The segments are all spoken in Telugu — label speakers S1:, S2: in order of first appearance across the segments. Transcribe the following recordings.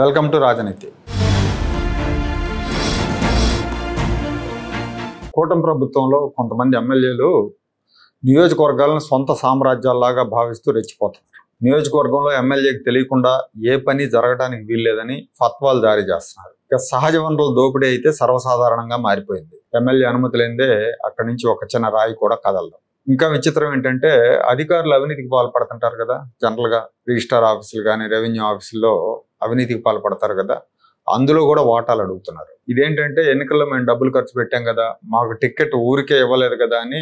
S1: వెల్కమ్ టు రాజనీతి. కూటమి ప్రభుత్వంలో కొంతమంది ఎమ్మెల్యేలు నియోజకవర్గాలను సొంత సామ్రాజ్యాల్లాగా భావిస్తూ రెచ్చిపోతున్నారు. నియోజకవర్గంలో ఎమ్మెల్యేకి తెలియకుండా ఏ పని జరగడానికి వీల్లేదని ఫత్వాలు జారీ చేస్తున్నారు. ఇక సహజ వనరుల దోపిడీ అయితే సర్వసాధారణంగా మారిపోయింది. ఎమ్మెల్యే అనుమతి లేనిదే అక్కడి నుంచి ఒక చిన్న రాయి కూడా కదలదు. ఇంకా విచిత్రం ఏంటంటే అధికారులు అవినీతికి పాల్పడుతుంటారు కదా. జనరల్గా రిజిస్టార్ ఆఫీసులు కానీ రెవెన్యూ ఆఫీసుల్లో అవినీతికి పాల్పడతారు కదా, అందులో కూడా వాటాలు అడుగుతున్నారు. ఇదేంటంటే ఎన్నికల్లో మేము డబ్బులు ఖర్చు పెట్టాం కదా, మాకు టికెట్ ఊరికే ఇవ్వలేదు కదా అని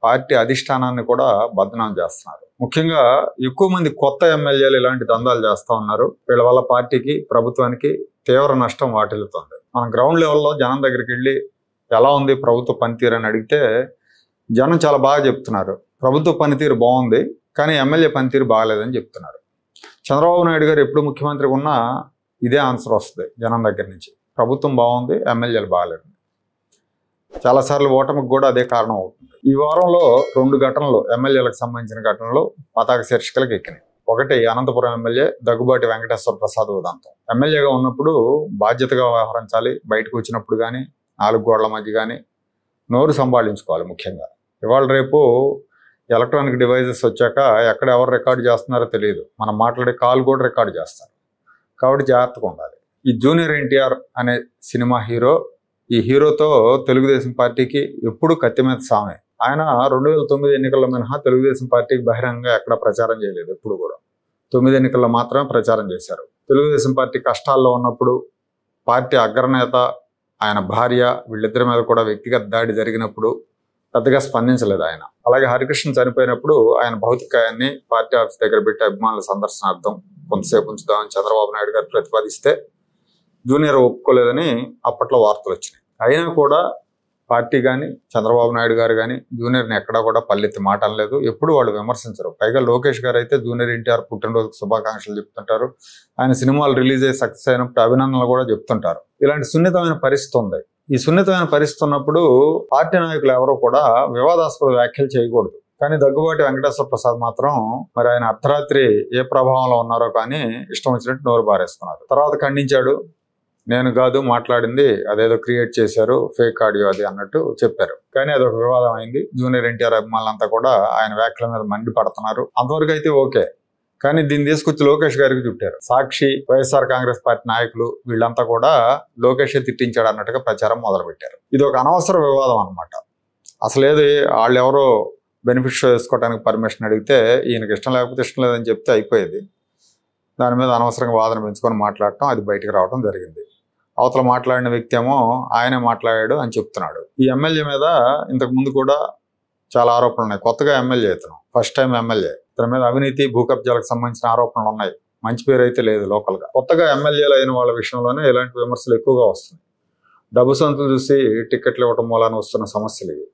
S1: పార్టీ అధిష్టానాన్ని కూడా బదనాం చేస్తున్నారు. ముఖ్యంగా ఎక్కువ మంది కొత్త ఎమ్మెల్యేలు ఇలాంటి దందాలు చేస్తూ ఉన్నారు. వీళ్ళ వల్ల పార్టీకి ప్రభుత్వానికి తీవ్ర నష్టం వాటిల్లుతుంది. మనం గ్రౌండ్ లెవెల్లో జనం దగ్గరికి వెళ్ళి ఎలా ఉంది ప్రభుత్వ పనితీరు అని అడిగితే జనం చాలా బాగా చెప్తున్నారు. ప్రభుత్వ పనితీరు బాగుంది కానీ ఎమ్మెల్యే పనితీరు బాగలేదని చెప్తున్నారు. చంద్రబాబు నాయుడు గారు ఎప్పుడు ముఖ్యమంత్రిగా ఉన్నా ఇదే ఆన్సర్ వస్తుంది జనం దగ్గర నుంచి. ప్రభుత్వం బాగుంది, ఎమ్మెల్యేలు బాగలేదు. చాలాసార్లు ఓటమికి కూడా అదే కారణం అవుతుంది. ఈ వారంలో 2 ఘటనలు ఎమ్మెల్యేలకు సంబంధించిన ఘటనలు పతాక శీర్షికలకు ఎక్కినాయి. ఒకటి అనంతపురం ఎమ్మెల్యే దగ్గుబాటి వెంకటేశ్వర ప్రసాద్ ఉదంతం. ఎమ్మెల్యేగా ఉన్నప్పుడు బాధ్యతగా వ్యవహరించాలి. బయటకు వచ్చినప్పుడు కానీ 4 గోడల మధ్య కానీ నోరు సంభాళించుకోవాలి. ముఖ్యంగా ఇవాళ రేపు ఎలక్ట్రానిక్ డివైజెస్ వచ్చాక ఎక్కడ ఎవరు రికార్డు చేస్తున్నారో తెలియదు. మనం మాట్లాడే కాల్ కూడా రికార్డు చేస్తారు. కాబట్టి జాగ్రత్తగా ఉండాలి. ఈ జూనియర్ ఎన్టీఆర్ అనే సినిమా హీరో, ఈ హీరోతో తెలుగుదేశం పార్టీకి ఎప్పుడు కత్తి మీద సామే. ఆయన 2009 ఎన్నికల్లో మినహా తెలుగుదేశం పార్టీకి బహిరంగంగా ఎక్కడ ప్రచారం చేయలేదు. ఎప్పుడు కూడా 9 ఎన్నికల్లో మాత్రమే ప్రచారం చేశారు. తెలుగుదేశం పార్టీ కష్టాల్లో ఉన్నప్పుడు పార్టీ అగ్రనేత ఆయన భార్య వీళ్ళిద్దరి మీద కూడా వ్యక్తిగత దాడి జరిగినప్పుడు పెద్దగా స్పందించలేదు ఆయన. అలాగే హరికృష్ణ చనిపోయినప్పుడు ఆయన భౌతికాయాన్ని పార్టీ ఆఫీస్ దగ్గర పెట్టి అభిమానుల సందర్శనార్థం కొంతసేపు ఉంచుదామని చంద్రబాబు నాయుడు గారు ప్రతిపాదిస్తే జూనియర్ ఒప్పుకోలేదని అప్పట్లో వార్తలు వచ్చినాయి. అయినా కూడా పార్టీ కానీ చంద్రబాబు నాయుడు గారు కానీ జూనియర్ని ఎక్కడా కూడా పల్లెత్తి మాట అనలేదు. ఎప్పుడు వాళ్ళు విమర్శించరు. పైగా లోకేష్ గారు అయితే జూనియర్ ఎన్టీఆర్ పుట్టినరోజుకు శుభాకాంక్షలు చెప్తుంటారు. ఆయన సినిమాలు రిలీజ్ అయ్యి సక్సెస్ అయినప్పుడు అభినందనలు కూడా చెప్తుంటారు. ఇలాంటి సున్నితమైన పరిస్థితి ఉంది. ఈ సున్నితమైన పరిస్థితి ఉన్నప్పుడు పార్టీ నాయకులు ఎవరో కూడా వివాదాస్పద వ్యాఖ్యలు చేయకూడదు. కానీ దగ్గుబాటి వెంకటేశ్వర ప్రసాద్ మాత్రం మరి ఆయన అర్ధరాత్రి ఏ ప్రభావంలో ఉన్నారో కానీ ఇష్టం వచ్చినట్టు నోరు బారేసుకున్నారు. తర్వాత ఖండించాడు. నేను కాదు మాట్లాడింది, అదేదో క్రియేట్ చేశారు, ఫేక్ ఆడియో అది అన్నట్టు చెప్పారు. కానీ అదొక వివాదం అయింది. జూనియర్ ఎన్టీఆర్ అభిమానులంతా కూడా ఆయన వ్యాఖ్యల మీద మండిపడుతున్నారు. అంతవరకు అయితే ఓకే. కానీ దీన్ని తీసుకొచ్చి లోకేష్ గారికి చుట్టారు. సాక్షి, వైఎస్ఆర్ కాంగ్రెస్ పార్టీ నాయకులు వీళ్ళంతా కూడా లోకేషే తిట్టించాడు అన్నట్టుగా ప్రచారం మొదలుపెట్టారు. ఇది ఒక అనవసర వివాదం అనమాట. అసలేది వాళ్ళు ఎవరో బెనిఫిట్ షో వేసుకోవడానికి పర్మిషన్ అడిగితే ఈయనకి ఇష్టం లేకపోతే ఇష్టం లేదని చెప్తే అయిపోయేది. దాని మీద అనవసరంగా వాదన పెంచుకొని మాట్లాడటం, అది బయటకు రావడం జరిగింది. అవతల మాట్లాడిన వ్యక్తి ఏమో ఆయనే మాట్లాడాడు అని చెప్తున్నాడు. ఈ ఎమ్మెల్యే మీద ఇంతకు ముందు కూడా చాలా ఆరోపణలు ఉన్నాయి. కొత్తగా ఎమ్మెల్యే ఇతను, ఫస్ట్ టైం ఎమ్మెల్యే. ఇతని మీద అవినీతి, భూ కబ్జాలకు సంబంధించిన ఆరోపణలు ఉన్నాయి. మంచి పేరు అయితే లేదు లోకల్గా. కొత్తగా ఎమ్మెల్యేలు అయిన వాళ్ళ విషయంలోనే ఇలాంటి విమర్శలు ఎక్కువగా వస్తుంది. డబ్బు సంతులు చూసి టికెట్లు ఇవ్వటం మూలాన వస్తున్న సమస్యలు ఇవి.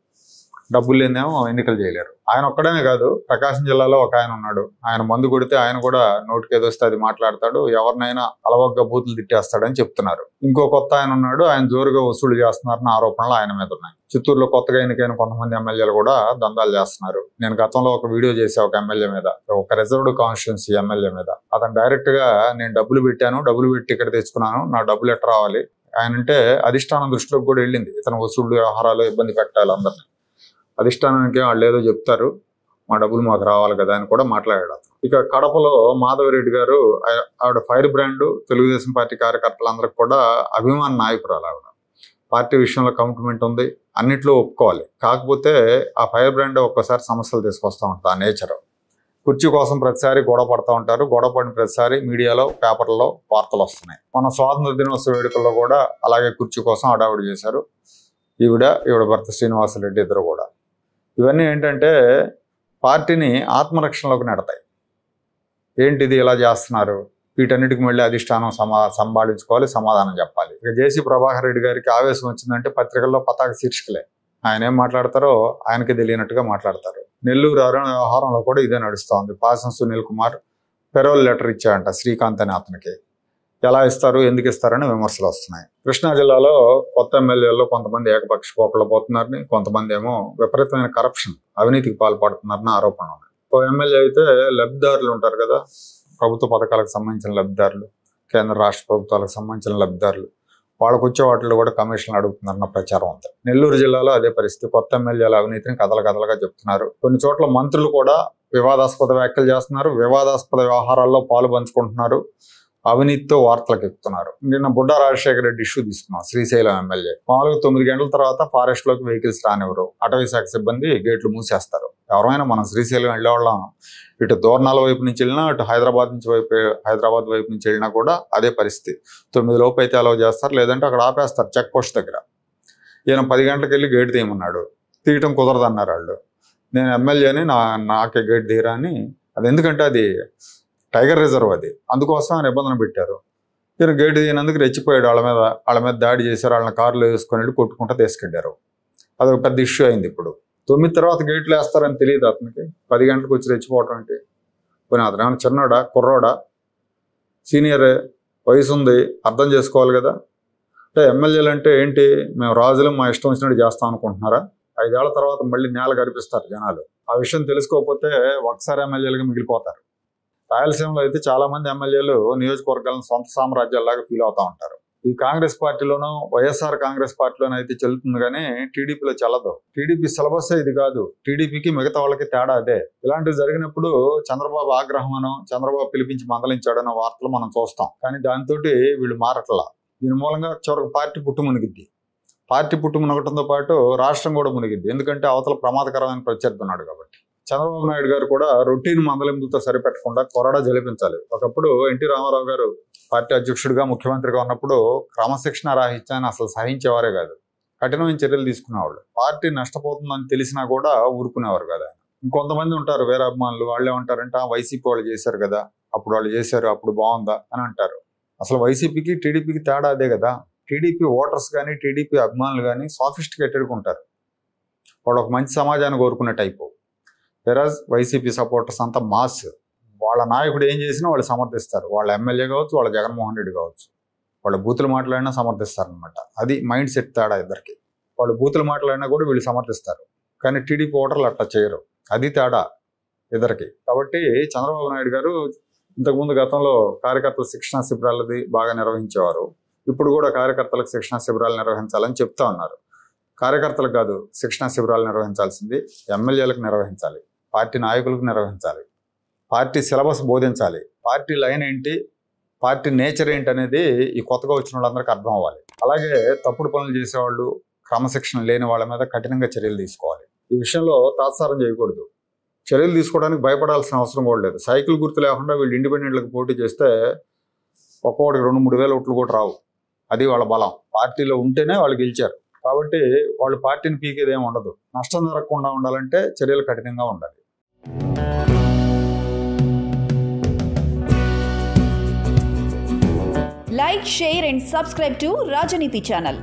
S1: డబ్బులు లేదేమో ఎన్నికలు చేయలేరు. ఆయన ఒక్కడనే కాదు, ప్రకాశం జిల్లాలో ఒక ఆయన ఉన్నాడు. ఆయన మందు కొడితే ఆయన కూడా నోటికి ఏదొస్తే అది మాట్లాడతాడు, ఎవరినైనా అలవగ్గా బూతులు తిట్టేస్తాడని చెప్తున్నారు. ఇంకో కొత్త ఆయన ఉన్నాడు, ఆయన జోరుగా వసూలు చేస్తున్నారన్న ఆరోపణలు ఆయన మీద ఉన్నాయి. చిత్తూరులో కొత్తగా ఎన్నికైన కొంతమంది ఎమ్మెల్యేలు కూడా దందాలు చేస్తున్నారు. నేను గతంలో ఒక వీడియో చేసా ఒక ఎమ్మెల్యే మీద, ఒక రిజర్వ్డ్ కాన్స్టిట్యున్సీ ఎమ్మెల్యే మీద. అతను డైరెక్ట్ గా నేను డబ్బులు పెట్టాను, డబ్బులు పెట్టి టికెట్ తెచ్చుకున్నాను, నా డబ్బులు ఎట్లా రావాలి ఆయన అంటే అధిష్టానం దృష్టిలోకి కూడా వెళ్ళింది. ఇతను వసూళ్లు వ్యవహారాలు ఇబ్బంది పెట్టాలి అందరినీ. అధిష్టానానికి వాళ్ళు ఏదో చెప్తారు, మా డబ్బులు మాకు రావాలి కదా అని కూడా మాట్లాడాడు. ఇక కడపలో మాధవరెడ్డి గారు, ఆవిడ ఫైర్ బ్రాండ్, తెలుగుదేశం పార్టీ కార్యకర్తలందరికీ కూడా అభిమాన నాయకురాలు. ఆవిడ పార్టీ విషయంలో కమిట్మెంట్ ఉంది, అన్నిట్లో ఒప్పుకోవాలి. కాకపోతే ఆ ఫైర్ బ్రాండ్ ఒక్కసారి సమస్యలు తీసుకొస్తూ ఉంటారు. ఆ నేచర్. కుర్చీ కోసం ప్రతిసారి గొడవ పడుతూ ఉంటారు. గొడవ పడిన ప్రతిసారి మీడియాలో, పేపర్లలో వార్తలు వస్తున్నాయి. మన స్వాతంత్ర దినోత్సవ వేడుకల్లో కూడా అలాగే కుర్చీ కోసం హడావుడి చేశారు ఈవిడ భర్త శ్రీనివాసరెడ్డి ఇద్దరు కూడా. ఇవన్నీ ఏంటంటే పార్టీని ఆత్మరక్షణలోకి నెడతాయి. ఏంటిది ఇలా చేస్తున్నారు, వీటన్నిటికి మళ్ళీ అధిష్టానం సంభాళించుకోవాలి, సమాధానం చెప్పాలి. ఇక జేసీ ప్రభాకర్ రెడ్డి గారికి ఆవేశం వచ్చిందంటే పత్రికల్లో పతాక శీర్షికలే. ఆయన ఏం మాట్లాడతారో ఆయనకి తెలియనట్టుగా మాట్లాడతారు. నెల్లూరు అరణ్య వ్యవహారంలో కూడా ఇదే నడుస్తోంది. పాసం సునీల్ కుమార్ పెరోల్ లెటర్ ఇచ్చాడంట శ్రీకాంత్ అని అతనికి. ఎలా ఇస్తారు, ఎందుకు ఇస్తారని విమర్శలు వస్తున్నాయి. కృష్ణా జిల్లాలో కొత్త ఎమ్మెల్యేల్లో కొంతమంది ఏకపక్ష పోకలు పోతున్నారని, కొంతమంది ఏమో విపరీతమైన కరప్షన్, అవినీతికి పాల్పడుతున్నారని ఆరోపణలు ఉన్నాయి. ఓ ఎమ్మెల్యే అయితే లబ్ధిదారులు ఉంటారు కదా, ప్రభుత్వ పథకాలకు సంబంధించిన లబ్ధిదారులు, కేంద్ర రాష్ట్ర ప్రభుత్వాలకు సంబంధించిన లబ్ధిదారులు వాళ్ళకు వచ్చే వాటిలో కూడా కమిషన్లు అడుగుతున్నారన్న ప్రచారం ఉంది. నెల్లూరు జిల్లాలో అదే పరిస్థితి. కొత్త ఎమ్మెల్యేల అవినీతిని కథలుగా చెప్తున్నారు. కొన్ని చోట్ల మంత్రులు కూడా వివాదాస్పద వ్యాఖ్యలు చేస్తున్నారు, వివాదాస్పద వ్యవహారాల్లో పాలు పంచుకుంటున్నారు, అవినీతితో వార్తలకు ఎక్కుతున్నారు. నిన్న బుడ్డా రాజశేఖర రెడ్డి ఇష్యూ తీసుకున్నాం. శ్రీశైలం ఎమ్మెల్యే మామూలుగా 9 గంటల తర్వాత ఫారెస్ట్ లోకి వెహికల్స్ రానివ్వరు, అటవీ శాఖ సిబ్బంది గేట్లు మూసేస్తారు. ఎవరైనా మనం శ్రీశైలం వెళ్ళేవాళ్ళం, ఇటు దూరణాల వైపు నుంచి వెళ్ళినా, అటు హైదరాబాద్ వైపు నుంచి వెళ్ళినా కూడా అదే పరిస్థితి. 9 లోపు అయితే అలౌ చేస్తారు, లేదంటే అక్కడ ఆపేస్తారు చెక్ పోస్ట్ దగ్గర. ఈయన 10 గంటలకు వెళ్ళి గేట్ తీయమన్నాడు, తీయటం కుదరదు అన్నారు వాళ్ళు. నేను ఎమ్మెల్యేని, నాకే గేట్ తీయరా అని. అది ఎందుకంటే అది టైగర్ రిజర్వ్, అది అందుకోసం నిబంధన పెట్టారు. ఈయన గేట్ తీయనందుకు రెచ్చిపోయాడు. వాళ్ళ మీద దాడి చేశారు. వాళ్ళని కారులో వేసుకొని వెళ్ళి కొట్టుకుంటూ తీసుకెళ్లారు. అదొక పెద్ద ఇష్యూ అయింది. ఇప్పుడు 9 తర్వాత గేట్లు వేస్తారని తెలియదు అతనికి. 10 గంటలకు వచ్చి రెచ్చిపోవటం అంటే పోనీ అతను ఏమైనా చిన్నోడా, కుర్రోడా, సీనియరే, వయసు ఉంది, అర్థం చేసుకోవాలి కదా. అంటే ఎమ్మెల్యేలు అంటే ఏంటి, మేము రాజులు మా ఇష్టం వచ్చినట్టు చేస్తాం అనుకుంటున్నారా? 5 ఏళ్ల తర్వాత మళ్ళీ నేల గడిపిస్తారు జనాలు. ఆ విషయం తెలుసుకోకపోతే ఒకసారి ఎమ్మెల్యేలుగా మిగిలిపోతారు. రాయలసీమలో అయితే చాలా మంది ఎమ్మెల్యేలు నియోజకవర్గాలను సొంత సామ్రాజ్యాల్లాగా ఫీల్ అవుతూ ఉంటారు. ఈ కాంగ్రెస్ పార్టీలోనూ, వైఎస్ఆర్ కాంగ్రెస్ పార్టీలోనూ అయితే చెల్లుతుంది, కానీ టీడీపీలో చెల్లదు. టీడీపీ సిలబస్ ఇది కాదు. టీడీపీకి మిగతా వాళ్ళకి తేడా అదే. ఇలాంటివి జరిగినప్పుడు చంద్రబాబు ఆగ్రహమనో, చంద్రబాబు పిలిపించి మందలించాడనో వార్తలు మనం చూస్తాం. కానీ దాంతో వీళ్ళు మారట్లా. దీని మూలంగా చివరికి పార్టీ మునిగిద్ది. పార్టీ మునగటంతో పాటు రాష్ట్రం కూడా మునిగిద్ది. ఎందుకంటే అవతల ప్రమాదకరమైన ప్రత్యర్థి ఉన్నాడు కాబట్టి. చంద్రబాబు నాయుడు గారు కూడా రొటీన్ మందలింపులతో సరిపెట్టకుండా కొరడా జలిపించాలి. ఒకప్పుడు ఎన్టీ రామారావు గారు పార్టీ అధ్యక్షుడిగా, ముఖ్యమంత్రిగా ఉన్నప్పుడు క్రమశిక్షణ రాహిత్యాన్ని అసలు సహించేవారే కాదు. కఠినమైన చర్యలు తీసుకునేవాళ్ళు. పార్టీ నష్టపోతుందని తెలిసినా కూడా ఊరుకునేవారు కదా. ఇంకొంతమంది ఉంటారు వేరే అభిమానులు, వాళ్ళు ఏమంటారంటే వైసీపీ వాళ్ళు చేశారు కదా, అప్పుడు వాళ్ళు చేశారు, అప్పుడు బాగుందా అని అంటారు. అసలు వైసీపీకి టీడీపీకి తేడా అదే కదా. టీడీపీ ఓటర్స్ కానీ, టీడీపీ అభిమానులు కానీ సాఫిస్టికేటెడ్గా ఉంటారు. వాళ్ళు ఒక మంచి సమాజాన్ని కోరుకునే టైపు. వెరాజ్ వైసీపీ సపోర్టర్స్ అంతా మాస్. వాళ్ళ నాయకుడు ఏం చేసినా వాళ్ళు సమర్థిస్తారు. వాళ్ళ ఎమ్మెల్యే కావచ్చు, వాళ్ళ జగన్మోహన్ రెడ్డి కావచ్చు, వాళ్ళ బూతులు మాట్లాడినా సమర్థిస్తారనమాట. అది మైండ్ సెట్ తేడా ఇద్దరికి. వాళ్ళు బూతులు మాట్లాడినా కూడా వీళ్ళు సమర్థిస్తారు, కానీ టీడీపీ ఓటర్లు అట్లా చేయరు. అది తేడా ఇద్దరికి. కాబట్టి చంద్రబాబు నాయుడు గారు ఇంతకుముందు గతంలో కార్యకర్తల శిక్షణా శిబిరాలది బాగా నిర్వహించేవారు. ఇప్పుడు కూడా కార్యకర్తలకు శిక్షణా శిబిరాలు నిర్వహించాలని చెప్తా ఉన్నారు. కార్యకర్తలకు కాదు శిక్షణా శిబిరాలు నిర్వహించాల్సింది, ఎమ్మెల్యేలకు నిర్వహించాలి, పార్టీ నాయకులకు నిర్వహించాలి, పార్టీ సిలబస్ బోధించాలి, పార్టీ లైన్ ఏంటి, పార్టీ నేచర్ ఏంటి అనేది ఈ కొత్తగా వచ్చిన వాళ్ళందరికీ అర్థం అవ్వాలి. అలాగే తప్పుడు పనులు చేసేవాళ్ళు, క్రమశిక్షణ లేని వాళ్ళ మీద కఠినంగా చర్యలు తీసుకోవాలి. ఈ విషయంలో తాత్సారం చేయకూడదు. చర్యలు తీసుకోవడానికి భయపడాల్సిన అవసరం కూడా లేదు. సైకిల్ గుర్తు లేకుండా వీళ్ళు ఇండిపెండెంట్లకు పోటీ చేస్తే ఒక్కొక్కటికి 2-3 వేల ఓట్లు కూడా రావు. అది వాళ్ళ బలం. పార్టీలో ఉంటేనే వాళ్ళు గెలిచారు. కాబట్టి వాళ్ళు పార్టీని పీకేదేం ఉండదు. నష్టం జరగకుండా ఉండాలంటే చర్యలు కఠినంగా ఉండాలి.
S2: Like, share and subscribe to Rajaniti channel.